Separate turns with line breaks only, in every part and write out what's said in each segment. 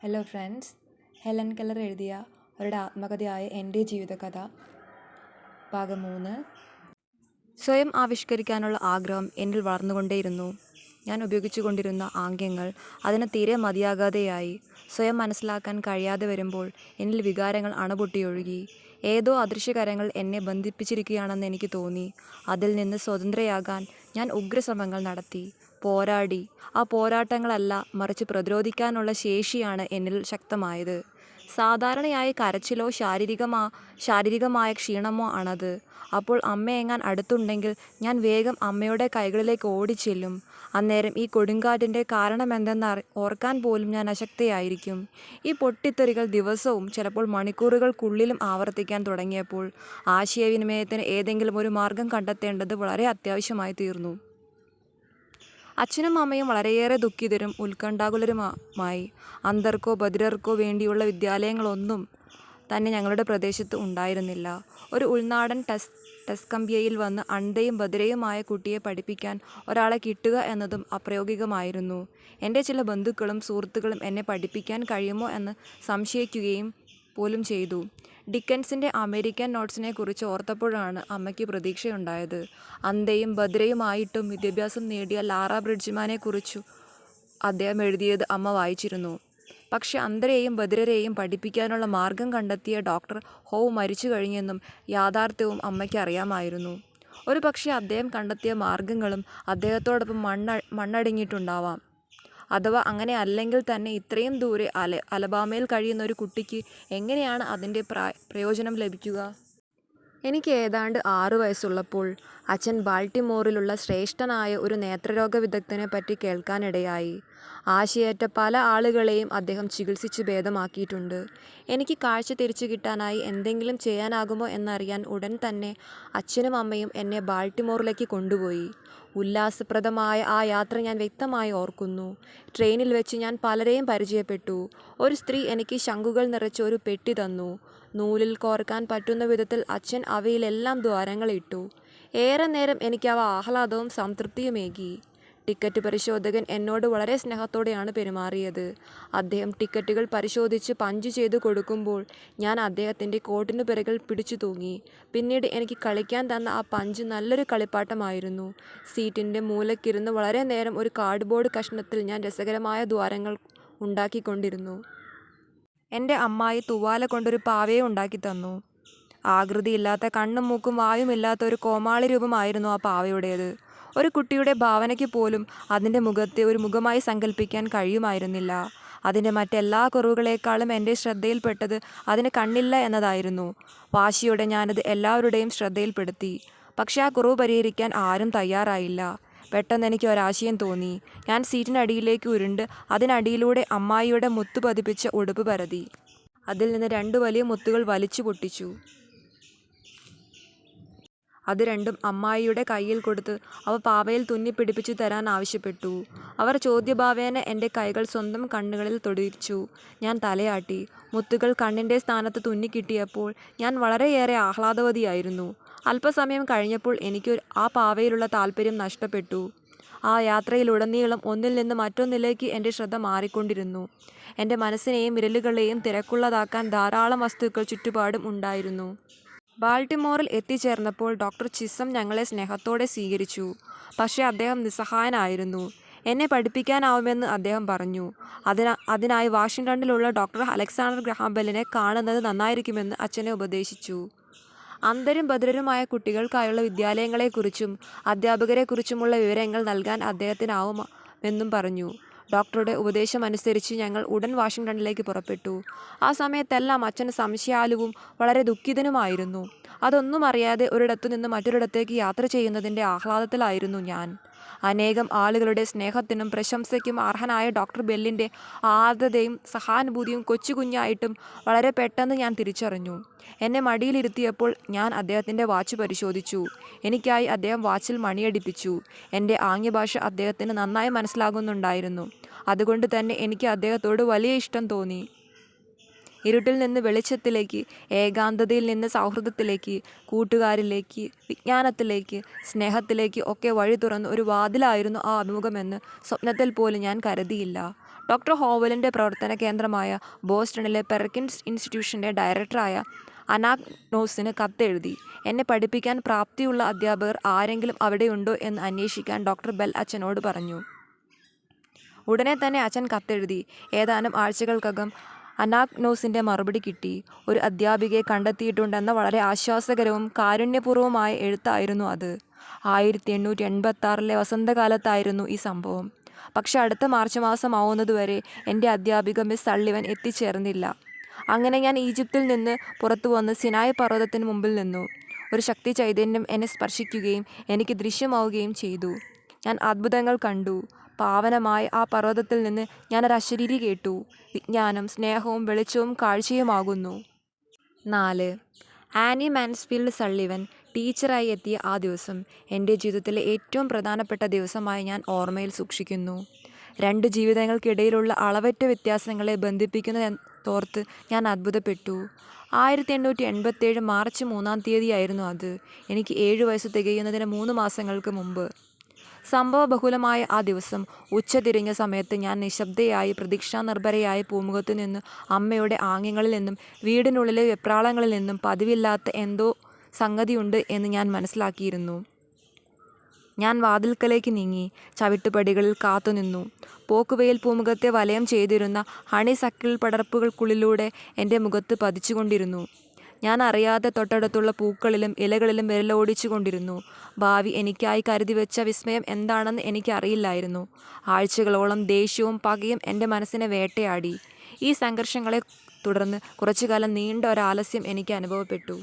Hello friends, Helen Keller എഴുതിയ അവരുടെ ആത്മകഥയായ എൻ്റെ ജീവിതകഥ ഭാഗം 3. സ്വയം ആവിഷ്കരിക്കാനുള്ള ആഗ്രഹം എന്നിൽ വളർന്നുകൊണ്ടേയിരുന്നു. ഞാൻ ഉപയോഗിച്ചുകൊണ്ടിരുന്ന ആംഗ്യങ്ങൾ അതിന് തീരെ മതിയാകാതെയായി. സ്വയം മനസ്സിലാക്കാൻ കഴിയാതെ വരുമ്പോൾ എന്നിൽ വികാരങ്ങൾ അണപൊട്ടിയൊഴുകി. ഏതോ അദൃശ്യകരങ്ങൾ എന്നെ ബന്ധിപ്പിച്ചിരിക്കുകയാണെന്ന് എനിക്ക് തോന്നി. അതിൽ നിന്ന് സ്വതന്ത്രയാകാൻ ഞാൻ ഉഗ്രശ്രമങ്ങൾ നടത്തി, പോരാടി. ആ പോരാട്ടങ്ങളല്ല, മറിച്ച് പ്രതിരോധിക്കാനുള്ള ശേഷിയാണ് എന്നിൽ ശക്തമായത്. സാധാരണയായി കരച്ചിലോ ശാരീരികമായ ക്ഷീണമോ ആണത്. അപ്പോൾ അമ്മയെങ്ങാൻ അടുത്തുണ്ടെങ്കിൽ ഞാൻ വേഗം അമ്മയുടെ കൈകളിലേക്ക് ഓടിച്ചെല്ലും. അന്നേരം ഈ കൊടുങ്കാറ്റിൻ്റെ കാരണമെന്തെന്ന് ഓർക്കാൻ പോലും ഞാൻ അശക്തയായിരിക്കും. ഈ പൊട്ടിത്തെറികൾ ദിവസവും, ചിലപ്പോൾ മണിക്കൂറുകൾക്കുള്ളിലും ആവർത്തിക്കാൻ തുടങ്ങിയപ്പോൾ ആശയവിനിമയത്തിന് ഏതെങ്കിലും ഒരു മാർഗം കണ്ടെത്തേണ്ടത് വളരെ അത്യാവശ്യമായി തീർന്നു. അച്ഛനും അമ്മയും വളരെയേറെ ദുഃഖിതരും ഉത്കണ്ഠാകുലരുമായി. അന്ധർക്കോ ബധിരർക്കോ വേണ്ടിയുള്ള വിദ്യാലയങ്ങളൊന്നും തന്നെ ഞങ്ങളുടെ പ്രദേശത്ത് ഉണ്ടായിരുന്നില്ല. ഒരു ഉൾനാടൻ ടെസ്കമ്പിയയിൽ വന്ന് അന്ധയും ബധിരയുമായ കുട്ടിയെ പഠിപ്പിക്കാൻ ഒരാളെ കിട്ടുക എന്നതും അപ്രായോഗികമായിരുന്നു. എൻ്റെ ചില ബന്ധുക്കളും സുഹൃത്തുക്കളും എന്നെ പഠിപ്പിക്കാൻ കഴിയുമോ എന്ന് സംശയിക്കുകയും പോലും ചെയ്തു. ഡിക്കൻസിൻ്റെ അമേരിക്കൻ നോട്ട്സിനെക്കുറിച്ച് ഓർത്തപ്പോഴാണ് അമ്മയ്ക്ക് പ്രതീക്ഷയുണ്ടായത്. അന്ധയും ബധിരയുമായിട്ടും വിദ്യാഭ്യാസം നേടിയ ലാറ ബ്രിഡ്ജ്മാനെക്കുറിച്ചു അദ്ദേഹം എഴുതിയത് അമ്മ വായിച്ചിരുന്നു. പക്ഷെ അന്ധരെയും ബധിരരെയും പഠിപ്പിക്കാനുള്ള മാർഗം കണ്ടെത്തിയ ഡോക്ടർ ഹോവ് മരിച്ചു കഴിഞ്ഞെന്നും യാഥാർത്ഥ്യവും അമ്മയ്ക്ക് അറിയാമായിരുന്നു. ഒരു പക്ഷേ അദ്ദേഹം കണ്ടെത്തിയ മാർഗങ്ങളും അദ്ദേഹത്തോടൊപ്പം മണ്ണടിഞ്ഞിട്ടുണ്ടാവാം. അഥവാ അങ്ങനെ അല്ലെങ്കിൽ തന്നെ ഇത്രയും ദൂരെ അലബാമയിൽ കഴിയുന്ന ഒരു കുട്ടിക്ക് എങ്ങനെയാണ് അതിൻ്റെ പ്രയോജനം ലഭിക്കുക? എനിക്ക് ഏതാണ്ട് 6 വയസ്സുള്ളപ്പോൾ അച്ഛൻ ബാൾട്ടിമോറിലുള്ള ശ്രേഷ്ഠനായ ഒരു നേത്രരോഗ വിദഗ്ധനെ പറ്റി കേൾക്കാനിടയായി. ആശയറ്റ പല ആളുകളെയും അദ്ദേഹം ചികിത്സിച്ച് ഭേദമാക്കിയിട്ടുണ്ട്. എനിക്ക് കാഴ്ച തിരിച്ചു കിട്ടാനായി എന്തെങ്കിലും ചെയ്യാനാകുമോ എന്നറിയാൻ ഉടൻ തന്നെ അച്ഛനും അമ്മയും എന്നെ ബാൾട്ടിമോറിലേക്ക് കൊണ്ടുപോയി. ഉല്ലാസപ്രദമായ ആ യാത്ര ഞാൻ വ്യക്തമായി ഓർക്കുന്നു. ട്രെയിനിൽ വെച്ച് ഞാൻ പലരെയും പരിചയപ്പെട്ടു. ഒരു സ്ത്രീ എനിക്ക് ശംഖുകൾ നിറച്ച ഒരു പെട്ടി തന്നു. നൂലിൽ കോർക്കാൻ പറ്റുന്ന വിധത്തിൽ അച്ഛൻ അവയിലെല്ലാം ദ്വാരങ്ങളിട്ടു. ഏറെ നേരം എനിക്ക് അവ ആഹ്ലാദവും സംതൃപ്തിയുമേകി. ടിക്കറ്റ് പരിശോധകൻ എന്നോട് വളരെ സ്നേഹത്തോടെയാണ് പെരുമാറിയത്. അദ്ദേഹം ടിക്കറ്റുകൾ പരിശോധിച്ച് പഞ്ച് ചെയ്തു കൊടുക്കുമ്പോൾ ഞാൻ അദ്ദേഹത്തിൻ്റെ കോട്ടിനു പിറകിൽ പിടിച്ചു തൂങ്ങി. പിന്നീട് എനിക്ക് കളിക്കാൻ തന്ന ആ പഞ്ച് നല്ലൊരു കളിപ്പാട്ടമായിരുന്നു. സീറ്റിൻ്റെ മൂലക്കിരുന്ന് വളരെ നേരം ഒരു കാർഡ്ബോർഡ് കഷ്ണത്തിൽ ഞാൻ രസകരമായ ദ്വാരങ്ങൾ ഉണ്ടാക്കിക്കൊണ്ടിരുന്നു. എൻ്റെ അമ്മായി തുവാല കൊണ്ടൊരു പാവയെ ഉണ്ടാക്കി തന്നു. ആകൃതിയില്ലാത്ത കണ്ണും മൂക്കും വായുമില്ലാത്ത ഒരു കോമാളി രൂപമായിരുന്നു ആ പാവയുടേത്. ഒരു കുട്ടിയുടെ ഭാവനയ്ക്ക് പോലും അതിൻ്റെ മുഖത്തെ ഒരു മുഖമായി സങ്കല്പിക്കാൻ കഴിയുമായിരുന്നില്ല. അതിൻ്റെ മറ്റെല്ലാ കുറവുകളേക്കാളും എൻ്റെ ശ്രദ്ധയിൽപ്പെട്ടത് അതിന് കണ്ണില്ല എന്നതായിരുന്നു. വാശിയോടെ ഞാനത് എല്ലാവരുടെയും ശ്രദ്ധയിൽപ്പെടുത്തി. പക്ഷെ ആ കുറവ് പരിഹരിക്കാൻ ആരും തയ്യാറായില്ല. പെട്ടെന്ന് എനിക്ക് ഒരാശയം തോന്നി. ഞാൻ സീറ്റിനടിയിലേക്ക് ഉരുണ്ട് അതിനടിയിലൂടെ അമ്മായിയുടെ മുത്തു പതിപ്പിച്ച ഉടുപ്പ് പരതി. അതിൽ നിന്ന് 2 വലിയ മുത്തുകൾ വലിച്ചു പൊട്ടിച്ചു. അത് രണ്ടും അമ്മായിയുടെ കയ്യിൽ കൊടുത്ത് അവ പാവയിൽ തുന്നിപ്പിടിപ്പിച്ചു തരാൻ ആവശ്യപ്പെട്ടു. അവർ ചോദ്യഭാവേന എൻ്റെ കൈകൾ സ്വന്തം കണ്ണുകളിൽ തൊടിച്ചു. ഞാൻ തലയാട്ടി. മുത്തുകൾ കണ്ണിൻ്റെ സ്ഥാനത്ത് തുന്നിക്കിട്ടിയപ്പോൾ ഞാൻ വളരെയേറെ ആഹ്ലാദവതിയായിരുന്നു. അല്പസമയം കഴിഞ്ഞപ്പോൾ എനിക്ക് ആ പാവയിലുള്ള താല്പര്യം നഷ്ടപ്പെട്ടു. ആ യാത്രയിലുടനീളം ഒന്നിൽ നിന്ന് മറ്റൊന്നിലേക്ക് എൻ്റെ ശ്രദ്ധ മാറിക്കൊണ്ടിരുന്നു. എൻ്റെ മനസ്സിനെയും വിരലുകളെയും തിരക്കുള്ളതാക്കാൻ ധാരാളം വസ്തുക്കൾ ചുറ്റുപാടും ഉണ്ടായിരുന്നു. ബാൾട്ടിമോറിൽ എത്തിച്ചേർന്നപ്പോൾ ഡോക്ടർ ചിസം ഞങ്ങളെ സ്നേഹത്തോടെ സ്വീകരിച്ചു. പക്ഷേ അദ്ദേഹം നിസ്സഹായനായിരുന്നു. എന്നെ പഠിപ്പിക്കാനാവുമെന്ന് അദ്ദേഹം പറഞ്ഞു. അതിനായി വാഷിംഗ്ടണിലുള്ള ഡോക്ടർ അലക്സാണ്ടർ ഗ്രഹാം ബെല്ലിനെ കാണുന്നത് നന്നായിരിക്കുമെന്ന് അച്ഛനെ ഉപദേശിച്ചു. അന്ധരും ബധിരരുമായ കുട്ടികൾക്കായുള്ള വിദ്യാലയങ്ങളെക്കുറിച്ചും അധ്യാപകരെക്കുറിച്ചുമുള്ള വിവരങ്ങൾ നൽകാൻ അദ്ദേഹത്തിനാവുമെന്നും പറഞ്ഞു. ഡോക്ടറുടെ ഉപദേശമനുസരിച്ച് ഞങ്ങൾ ഉടൻ വാഷിംഗ്ടണിലേക്ക് പുറപ്പെട്ടു. ആ സമയത്തെല്ലാം അച്ഛൻ സംശയാലുവും വളരെ ദുഃഖിതനുമായിരുന്നു. അതൊന്നും അറിയാതെ ഒരിടത്തു നിന്ന് മറ്റൊരിടത്തേക്ക് യാത്ര ചെയ്യുന്നതിൻ്റെ ആഹ്ലാദത്തിലായിരുന്നു ഞാൻ. അനേകം ആളുകളുടെ സ്നേഹത്തിനും പ്രശംസയ്ക്കും അർഹനായ ഡോക്ടർ ബെല്ലിൻ്റെ ആർദ്രതയും സഹാനുഭൂതിയും കൊച്ചുകുഞ്ഞായിട്ടും വളരെ പെട്ടെന്ന് ഞാൻ തിരിച്ചറിഞ്ഞു. എന്നെ മടിയിലിരുത്തിയപ്പോൾ ഞാൻ അദ്ദേഹത്തിൻ്റെ വാച്ച് പരിശോധിച്ചു. എനിക്കായി അദ്ദേഹം വാച്ചിൽ മണിയടിപ്പിച്ചു. എൻ്റെ ആംഗ്യഭാഷ അദ്ദേഹത്തിന് നന്നായി മനസ്സിലാകുന്നുണ്ടായിരുന്നു. അതുകൊണ്ട് തന്നെ എനിക്ക് അദ്ദേഹത്തോട് വലിയ ഇഷ്ടം തോന്നി. ഇരുട്ടിൽ നിന്ന് വെളിച്ചത്തിലേക്ക്, ഏകാന്തതയിൽ നിന്ന് സൗഹൃദത്തിലേക്ക്, കൂട്ടുകാരിലേക്ക്, വിജ്ഞാനത്തിലേക്ക്, സ്നേഹത്തിലേക്ക് ഒക്കെ വഴി തുറന്ന ഒരു വാതിലായിരുന്നു ആ അഭിമുഖമെന്ന് സ്വപ്നത്തിൽ പോലും ഞാൻ കരുതിയില്ല. ഡോക്ടർ ഹോവലിൻ്റെ പ്രവർത്തന കേന്ദ്രമായ ബോസ്റ്റണിലെ പെർക്കിൻസ് ഇൻസ്റ്റിറ്റ്യൂഷൻ്റെ ഡയറക്ടറായ അനാഗ്നോസിന് കത്തെഴുതി. എന്നെ പഠിപ്പിക്കാൻ പ്രാപ്തിയുള്ള അധ്യാപകർ ആരെങ്കിലും അവിടെയുണ്ടോ എന്ന് അന്വേഷിക്കാൻ ഡോക്ടർ ബെൽ അച്ഛനോട് പറഞ്ഞു. ഉടനെ തന്നെ അച്ഛൻ കത്തെഴുതി. ഏതാനും ആഴ്ചകൾക്കകം അനാഗ്നോസിൻ്റെ മറുപടി കിട്ടി. ഒരു അധ്യാപികയെ കണ്ടെത്തിയിട്ടുണ്ടെന്ന വളരെ ആശ്വാസകരവും കാരുണ്യപൂർവ്വമായ എഴുത്തായിരുന്നു അത്. 1886 വസന്തകാലത്തായിരുന്നു ഈ സംഭവം. പക്ഷെ അടുത്ത മാർച്ച് മാസം ആവുന്നതുവരെ എൻ്റെ അധ്യാപിക മിസ് സള്ളിവൻ എത്തിച്ചേർന്നില്ല. അങ്ങനെ ഞാൻ ഈജിപ്തിൽ നിന്ന് പുറത്തു വന്ന് സിനായ് പർവ്വതത്തിന് മുമ്പിൽ നിന്നു. ഒരു ശക്തി ചൈതന്യം എന്നെ സ്പർശിക്കുകയും എനിക്ക് ദൃശ്യമാവുകയും ചെയ്തു. ഞാൻ അത്ഭുതങ്ങൾ കണ്ടു. പാവനമായ ആ പർവ്വതത്തിൽ നിന്ന് ഞാനൊരു അശരീരി കേട്ടു. വിജ്ഞാനം, സ്നേഹവും വെളിച്ചവും കാഴ്ചയുമാകുന്നു. 4. ആനി മാൻസ്ഫീൽഡ് സള്ളിവൻ ടീച്ചറായി എത്തിയ ആ ദിവസം എൻ്റെ ജീവിതത്തിലെ ഏറ്റവും പ്രധാനപ്പെട്ട ദിവസമായി ഞാൻ ഓർമ്മയിൽ സൂക്ഷിക്കുന്നു. 2 ജീവിതങ്ങൾക്കിടയിലുള്ള അളവറ്റ വ്യത്യാസങ്ങളെ ബന്ധിപ്പിക്കുന്നതോർത്ത് ഞാൻ അത്ഭുതപ്പെട്ടു. 1887 മാർച്ച് 3-ാം തീയതിയായിരുന്നു അത്. എനിക്ക് 7 വയസ്സ് തികയുന്നതിന് 3 മാസങ്ങൾക്ക് മുമ്പ്. സംഭവബഹുലമായ ആ ദിവസം ഉച്ചതിരിഞ്ഞ സമയത്ത് ഞാൻ നിശബ്ദയായി പ്രതീക്ഷാനിർഭരയായി പൂമുഖത്തു നിന്നും അമ്മയുടെ ആംഗ്യങ്ങളിൽ നിന്നും വീടിനുള്ളിലെ വെപ്രാളങ്ങളിൽ നിന്നും പതിവില്ലാത്ത എന്തോ സംഗതിയുണ്ട് എന്ന് ഞാൻ മനസ്സിലാക്കിയിരുന്നു. ഞാൻ വാതിൽക്കലേക്ക് നീങ്ങി. ചവിട്ടുപടികളിൽ കാത്തുനിന്നു. പോക്കുവെയിൽ പൂമുഖത്തെ വലയം ചെയ്തിരുന്ന ഹണിസക്കിൾ പടർപ്പുകൾക്കുള്ളിലൂടെ എൻ്റെ മുഖത്ത് പതിച്ചുകൊണ്ടിരുന്നു. ഞാൻ അറിയാതെ തൊട്ടടുത്തുള്ള പൂക്കളിലും ഇലകളിലും വിരലോടിച്ചു കൊണ്ടിരുന്നു. ഭാവി എനിക്കായി കരുതി വെച്ച വിസ്മയം എന്താണെന്ന് എനിക്കറിയില്ലായിരുന്നു. ആഴ്ചകളോളം ദേഷ്യവും പകയും എൻ്റെ മനസ്സിനെ വേട്ടയാടി. ഈ സംഘർഷങ്ങളെ തുടർന്ന് കുറച്ചുകാലം നീണ്ട ഒരാലസ്യം എനിക്ക് അനുഭവപ്പെട്ടു.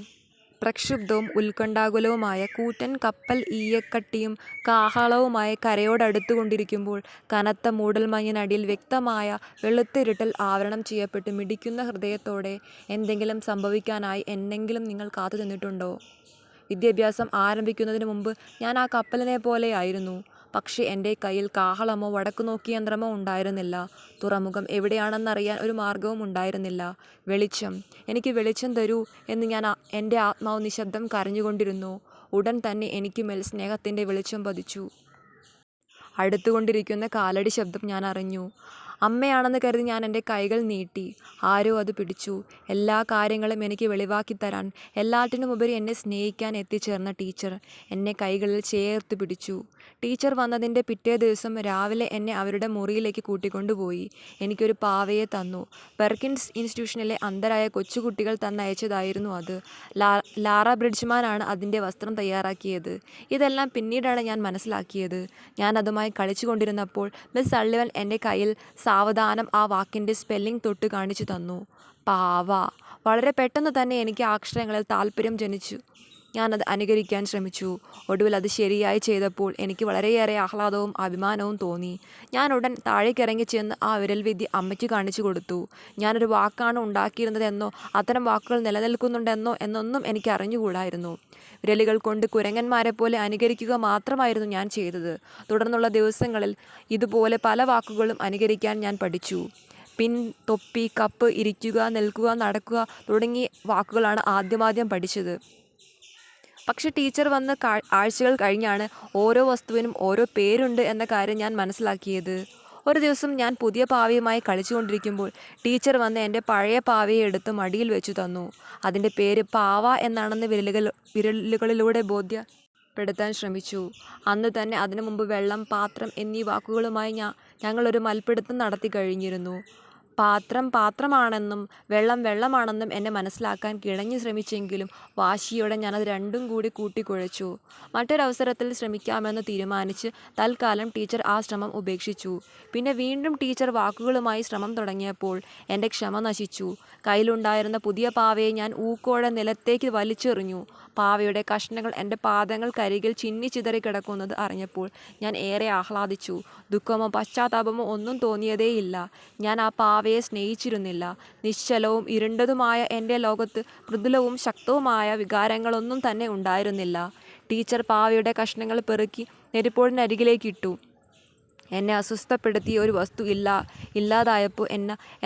പ്രക്ഷുബ്ധവും ഉത്കണ്ഠാകുലവുമായ കൂറ്റൻ കപ്പൽ ഈയക്കട്ടിയും കാഹളവുമായി കരയോടടുത്തുകൊണ്ടിരിക്കുമ്പോൾ കനത്ത മൂടൽമഞ്ഞിനടിയിൽ വ്യക്തമായ വെളുത്തിരുട്ടൽ ആവരണം ചെയ്യപ്പെട്ട് മിടിക്കുന്ന ഹൃദയത്തോടെ എന്തെങ്കിലും സംഭവിക്കാനായി എന്നെങ്കിലും നിങ്ങൾ കാത്തു നിന്നിട്ടുണ്ടോ? വിദ്യാഭ്യാസം ആരംഭിക്കുന്നതിന് മുമ്പ് ഞാൻ ആ കപ്പലിനെ പോലെയായിരുന്നു. പക്ഷേ എൻ്റെ കയ്യിൽ കാഹളമോ വടക്കുനോക്കി യന്ത്രമോ ഉണ്ടായിരുന്നില്ല. തുറമുഖം എവിടെയാണെന്നറിയാൻ ഒരു മാർഗവും ഉണ്ടായിരുന്നില്ല. വെളിച്ചം, എനിക്ക് വെളിച്ചം തരൂ എന്ന് എൻ്റെ ആത്മാവ് നിശബ്ദം കരഞ്ഞുകൊണ്ടിരുന്നു. ഉടൻ തന്നെ എനിക്കുമേൽ സ്നേഹത്തിൻ്റെ വെളിച്ചം പതിച്ചു. അടുത്തുകൊണ്ടിരിക്കുന്ന കാലടി ശബ്ദം ഞാൻ അറിഞ്ഞു. അമ്മയാണെന്ന് കരുതി ഞാൻ എൻ്റെ കൈകൾ നീട്ടി. ആരോ അത് പിടിച്ചു. എല്ലാ കാര്യങ്ങളും എനിക്ക് വെളിവാക്കിത്തരാൻ, എല്ലാറ്റിനുമുപരി എന്നെ സ്നേഹിക്കാൻ എത്തിച്ചേർന്ന ടീച്ചർ എന്നെ കൈകളിൽ ചേർത്ത് പിടിച്ചു. ടീച്ചർ വന്നതിൻ്റെ പിറ്റേ ദിവസം രാവിലെ എന്നെ അവരുടെ മുറിയിലേക്ക് കൂട്ടിക്കൊണ്ടുപോയി. എനിക്കൊരു പാവയെ തന്നു. പെർക്കിൻസ് ഇൻസ്റ്റിറ്റ്യൂഷനിലെ അന്ധരായ കൊച്ചുകുട്ടികൾ തന്നയച്ചതായിരുന്നു അത്. ലാറ ബ്രിഡ്ജ്മാനാണ് അതിൻ്റെ വസ്ത്രം തയ്യാറാക്കിയത്. ഇതെല്ലാം പിന്നീടാണ് ഞാൻ മനസ്സിലാക്കിയത്. ഞാൻ അതുമായി കളിച്ചുകൊണ്ടിരുന്നപ്പോൾ മിസ് സള്ളിവൻ എൻ്റെ കയ്യിൽ സാവധാനം ആ വാക്കിൻ്റെ സ്പെല്ലിംഗ് തൊട്ട് കാണിച്ചു തന്നു. പാവ. വളരെ പെട്ടെന്ന് തന്നെ എനിക്ക് ആ അക്ഷരങ്ങളിൽ താല്പര്യം ജനിച്ചു. ഞാനത് അനുകരിക്കാൻ ശ്രമിച്ചു. ഒടുവിൽ അത് ശരിയായി ചെയ്തപ്പോൾ എനിക്ക് വളരെയേറെ ആഹ്ലാദവും അഭിമാനവും തോന്നി. ഞാൻ ഉടൻ താഴേക്കിറങ്ങി ചെന്ന് ആ വിരൽവിദ്യ അമ്മയ്ക്ക് കാണിച്ചു കൊടുത്തു. ഞാനൊരു വാക്കാണ് ഉണ്ടാക്കിയിരുന്നതെന്നോ അത്തരം വാക്കുകൾ നിലനിൽക്കുന്നുണ്ടെന്നോ എന്നൊന്നും എനിക്ക് അറിഞ്ഞുകൂടായിരുന്നു. വിരലുകൾ കൊണ്ട് കുരങ്ങന്മാരെ പോലെ അനുകരിക്കുക മാത്രമായിരുന്നു ഞാൻ ചെയ്തത്. തുടർന്നുള്ള ദിവസങ്ങളിൽ ഇതുപോലെ പല വാക്കുകളും അനുകരിക്കാൻ ഞാൻ പഠിച്ചു. പിൻ, തൊപ്പി, കപ്പ്, ഇരിക്കുക, നിൽക്കുക, നടക്കുക തുടങ്ങിയ വാക്കുകളാണ് ആദ്യം പഠിച്ചത്. പക്ഷെ ടീച്ചർ വന്ന് ആഴ്ചകൾ കഴിഞ്ഞാണ് ഓരോ വസ്തുവിനും ഓരോ പേരുണ്ട് എന്ന കാര്യം ഞാൻ മനസ്സിലാക്കിയത്. ഒരു ദിവസം ഞാൻ പുതിയ പാവയുമായി കളിച്ചുകൊണ്ടിരിക്കുമ്പോൾ ടീച്ചർ വന്ന് എൻ്റെ പഴയ പാവയെ എടുത്ത് മടിയിൽ വെച്ചു തന്നു. അതിൻ്റെ പേര് പാവ എന്നാണെന്ന് വിരലുകളിലൂടെ ബോധ്യപ്പെടുത്താൻ ശ്രമിച്ചു. അന്ന് തന്നെ അതിനു മുമ്പ് വെള്ളം, പാത്രം എന്നീ വാക്കുകളുമായി ഞങ്ങളൊരു മൽപ്പിടുത്തം നടത്തി കഴിഞ്ഞിരുന്നു. പാത്രം പാത്രമാണെന്നും വെള്ളം വെള്ളമാണെന്നും എന്നെ മനസ്സിലാക്കാൻ കിണഞ്ഞു ശ്രമിച്ചെങ്കിലും വാശിയോടെ ഞാനത് രണ്ടും കൂടി കൂട്ടിക്കുഴച്ചു. മറ്റൊരവസരത്തിൽ ശ്രമിക്കാമെന്ന് തീരുമാനിച്ച് തൽക്കാലം ടീച്ചർ ആ ശ്രമം ഉപേക്ഷിച്ചു. പിന്നെ വീണ്ടും ടീച്ചർ വാക്കുകളുമായി ശ്രമം തുടങ്ങിയപ്പോൾ എൻ്റെ ക്ഷമ നശിച്ചു. കയ്യിലുണ്ടായിരുന്ന പുതിയ പാവയെ ഞാൻ ഊക്കോടെ നിലത്തേക്ക് വലിച്ചെറിഞ്ഞു. പാവയുടെ കഷ്ണങ്ങൾ എൻ്റെ പാദങ്ങൾക്കരികിൽ ചിന്നിച്ചിതറി കിടക്കുന്നത് അറിഞ്ഞപ്പോൾ ഞാൻ ഏറെ ആഹ്ലാദിച്ചു. ദുഃഖമോ പശ്ചാത്താപമോ ഒന്നും തോന്നിയതേയില്ല. ഞാൻ ആ പാവയെ സ്നേഹിച്ചിരുന്നില്ല. നിശ്ചലവും ഇരുണ്ടതുമായ എൻ്റെ ലോകത്ത് മൃദുലവും ശക്തവുമായ വികാരങ്ങളൊന്നും തന്നെ ഉണ്ടായിരുന്നില്ല. ടീച്ചർ പാവയുടെ കഷ്ണങ്ങൾ പെറുക്കി നെരിപ്പോടിനരികിലേക്കിട്ടു. എന്നെ അസ്വസ്ഥപ്പെടുത്തിയ ഒരു വസ്തു ഇല്ലാതായപ്പോൾ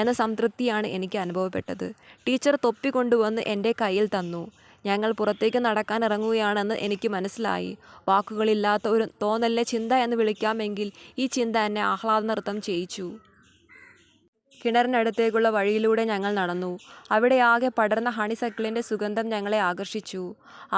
എന്ന സംതൃപ്തിയാണ് എനിക്ക് അനുഭവപ്പെട്ടത്. ടീച്ചർ തൊപ്പി കൊണ്ടുവന്ന് എൻ്റെ കയ്യിൽ തന്നു. ഞങ്ങൾ പുറത്തേക്ക് നടക്കാൻ ഇറങ്ങുകയാണെന്ന് എനിക്ക് മനസ്സിലായി. വാക്കുകളില്ലാത്ത ഒരു തോന്നലിനെ ചിന്ത എന്ന് വിളിക്കാമെങ്കിൽ ഈ ചിന്ത എന്നെ ആഹ്ലാദനൃത്തം ചെയ്യിച്ചു. കിണറിനടുത്തേക്കുള്ള വഴിയിലൂടെ ഞങ്ങൾ നടന്നു. അവിടെ ആകെ പടർന്ന ഹണിസക്കിളിൻ്റെ സുഗന്ധം ഞങ്ങളെ ആകർഷിച്ചു.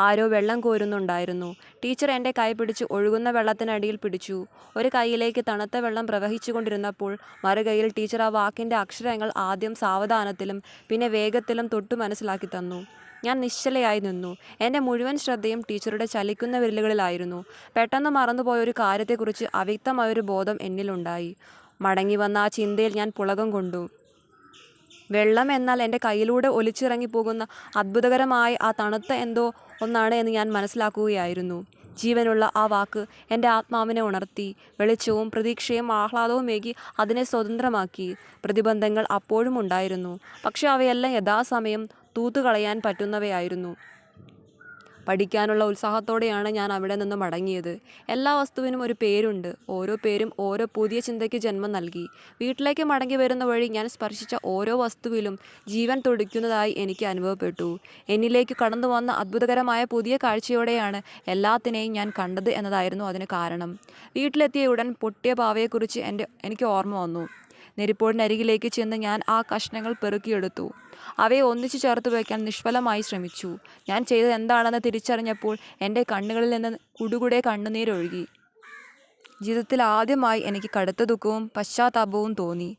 ആരോ വെള്ളം കോരുന്നുണ്ടായിരുന്നു. ടീച്ചർ എൻ്റെ കൈ പിടിച്ച് ഒഴുകുന്ന വെള്ളത്തിനടിയിൽ പിടിച്ചു. ഒരു കൈയിലേക്ക് തണുത്ത വെള്ളം പ്രവഹിച്ചുകൊണ്ടിരുന്നപ്പോൾ മറുകൈയിൽ ടീച്ചർ ആ വാക്കിൻ്റെ അക്ഷരങ്ങൾ ആദ്യം സാവധാനത്തിലും പിന്നെ വേഗത്തിലും തൊട്ടു മനസ്സിലാക്കി തന്നു. ഞാൻ നിശ്ചലയായി നിന്നു. എൻ്റെ മുഴുവൻ ശ്രദ്ധയും ടീച്ചറുടെ ചലിക്കുന്ന വിരലുകളിലായിരുന്നു. പെട്ടെന്ന് മറന്നുപോയ ഒരു കാര്യത്തെക്കുറിച്ച് അവ്യക്തമായൊരു ബോധം എന്നിലുണ്ടായി. മടങ്ങി വന്ന ആ ചിന്തയിൽ ഞാൻ പുളകം കൊണ്ടു. വെള്ളം എന്നാൽ എൻ്റെ കയ്യിലൂടെ ഒലിച്ചിറങ്ങിപ്പോകുന്ന അത്ഭുതകരമായ ആ തണുത്ത എന്തോ ഒന്നാണ് എന്ന് ഞാൻ മനസ്സിലാക്കുകയായിരുന്നു. ജീവനുള്ള ആ വാക്ക് എൻ്റെ ആത്മാവിനെ ഉണർത്തി. വെളിച്ചവും പ്രതീക്ഷയും ആഹ്ലാദവുമേകി അതിനെ സ്വതന്ത്രമാക്കി. പ്രതിബന്ധങ്ങൾ അപ്പോഴും ഉണ്ടായിരുന്നു, പക്ഷെ അവയെല്ലാം യഥാസമയം തൂത്തുകളയാൻ പറ്റുന്നവയായിരുന്നു. പഠിക്കാനുള്ള ഉത്സാഹത്തോടെയാണ് ഞാൻ അവിടെ നിന്ന് മടങ്ങിയത്. എല്ലാ വസ്തുവിനും ഒരു പേരുണ്ട്. ഓരോ പേരും ഓരോ പുതിയ ചിന്തയ്ക്ക് ജന്മം നൽകി. വീട്ടിലേക്ക് മടങ്ങി വരുന്ന വഴി ഞാൻ സ്പർശിച്ച ഓരോ വസ്തുവിലും ജീവൻ തുടിക്കുന്നതായി എനിക്ക് അനുഭവപ്പെട്ടു. എന്നിലേക്ക് കടന്നു വന്ന അത്ഭുതകരമായ പുതിയ കാഴ്ചയോടെയാണ് എല്ലാത്തിനെയും ഞാൻ കണ്ടത് എന്നതായിരുന്നു അതിന് കാരണം. വീട്ടിലെത്തിയ ഉടൻ പൊട്ടിയ പാവയെക്കുറിച്ച് എനിക്ക് ഓർമ്മ വന്നു. നെരിപ്പോടിനരികിലേക്ക് ചെന്ന് ഞാൻ ആ കഷ്ണങ്ങൾ പെറുക്കിയെടുത്തു. അവയെ ഒന്നിച്ചു ചേർത്ത് വയ്ക്കാൻ നിഷ്ഫലമായി ശ്രമിച്ചു. ഞാൻ ചെയ്തത് എന്താണെന്ന് തിരിച്ചറിഞ്ഞപ്പോൾ എൻ്റെ കണ്ണുകളിൽ നിന്ന് കുടുകുടെ കണ്ണുനീരൊഴുകി. ജീവിതത്തിൽ ആദ്യമായി എനിക്ക് കടുത്ത ദുഃഖവും പശ്ചാത്താപവും തോന്നി.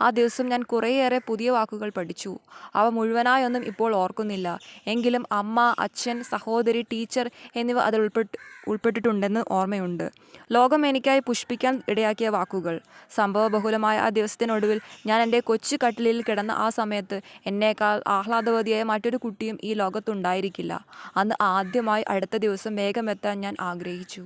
ആ ദിവസം ഞാൻ കുറേയേറെ പുതിയ വാക്കുകൾ പഠിച്ചു. അവ മുഴുവനായൊന്നും ഇപ്പോൾ ഓർക്കുന്നില്ല. എങ്കിലും അമ്മ, അച്ഛൻ, സഹോദരി, ടീച്ചർ എന്നിവ അതിൽ ഉൾപ്പെട്ടിട്ടുണ്ടെന്ന് ഓർമ്മയുണ്ട്. ലോകം എനിക്കായി പുഷ്പിക്കാൻ ഇടയാക്കിയ വാക്കുകൾ. സംഭവബഹുലമായ ആ ദിവസത്തിനൊടുവിൽ ഞാൻ എൻ്റെ കൊച്ചു കട്ടിലിൽ കിടന്ന ആ സമയത്ത് എന്നേക്കാൾ ആഹ്ലാദവതിയായ മറ്റൊരു കുട്ടിയും ഈ ലോകത്തുണ്ടായിരിക്കില്ല. അന്ന് ആദ്യമായി അടുത്ത ദിവസം വേഗമെത്താൻ ഞാൻ ആഗ്രഹിച്ചു.